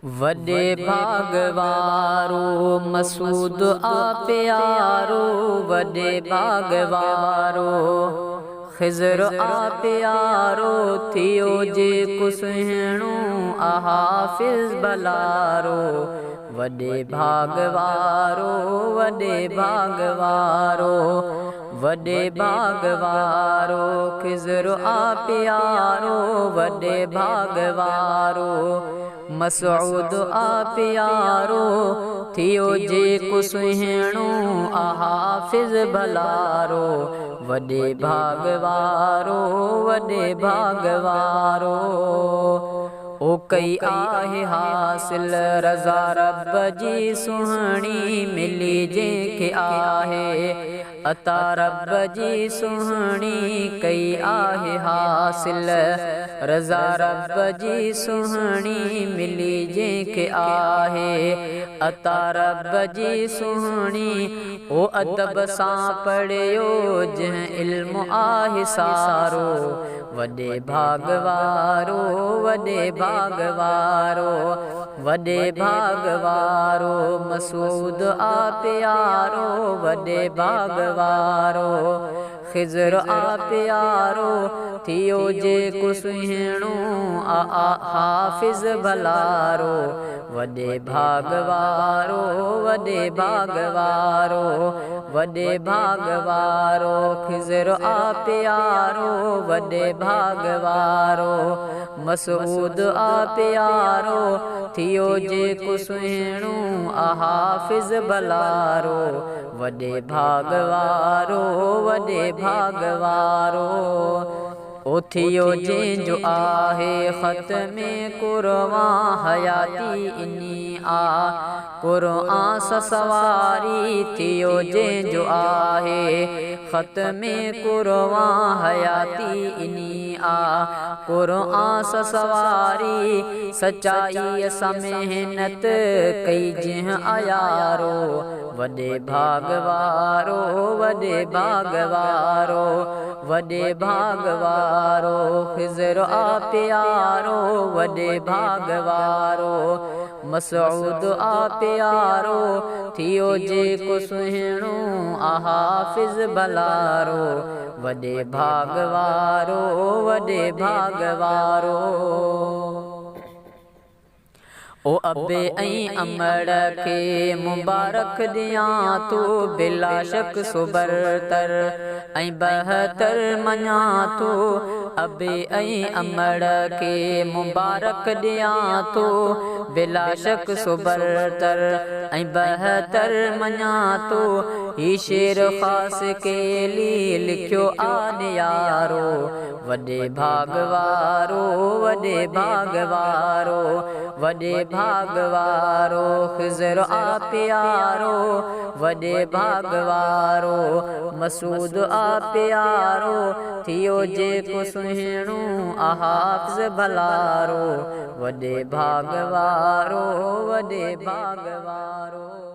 वडे भागवारो मसूद आ प्यारो, वडे भागवारो खिज़र आ प्यारो, थियो जेको सुहिणो आ हाफ़िज़ बलारो। वडे भागवारो, वडे भागवारो, वडे भागवारो खिज़र आ प्यारो, वडे भागवारो मसूद आ प्यारो, थियो जेको सुहिणो आ हाफ़िज़ बलारो। वडे भागवारो, वडे भागवारो ओ कई आहे हासिल रज़ा रब जी सुहिणी, मिली जंहिंखे आहे अता रब जी सुहिणी। कई आहे हासिल रज़ा रब जी सुहिणी, मिली जंहिंखे आहे अता रब जी सुहिणी। ओ अदब सां पढ़ियो जंहिं इल्मु आहे सारो, वडे भागवारो, वडे भागवारो, वडे भागवारो मसूद आ प्यारो, वडे भागवारो खिज़र आ प्यारो, थियो जेको सुहिणो आ हाफ़िज़ बलारो। वडे भागवारो, वडे भागवारो, वडे भागवारो खिज़र आ प्यारो, वडे भागवारो मसूद आ प्यारो, थियो जेको सुहिणो आ हाफ़िज़ बलारो। वडे भागवारो, वडे भागवारो ओ थियो जंहिंजो आहे ख़त्मे क़ुरआन, हयाती इनी आ क़ुरआन सां सवारी। थियो जंहिंजो आहे ख़त्मे क़ुरआन, हयाती इनी आ क़ुरआन सां सवारी। सचाईअ सां महिनत कई जंहिं आयारो, वडे भागवारो, वडे भागवारो, वडे भागवारो खिज़र आ प्यारो, वडे भागवारो मसूद आ प्यारो, थियो जेको सुहिणो आ हाफ़िज़ बलारो। वडे भागवारो, वडे भागवारो ओ अबे ऐं अमड़ खे मुबारक ॾियां तो, बिला शक सुबरतर ऐं 72 मञां तो। अबे ऐं अमड़ खे मुबारक ॾियां तो, बिला शक सुबरतर ऐं 72 मञां तो। ही शेर ख़ासि के लिखियो आ नियारो, वडे भागवारो, वडे भागवारो, वडे भागवारो खिज़र आ प्यारो, वडे भागवारो मसूद आ प्यारो, थियो जेको सुहिणो आ हाफ़िज़ बलारो। वडे भागवारो, वडे भागवारो।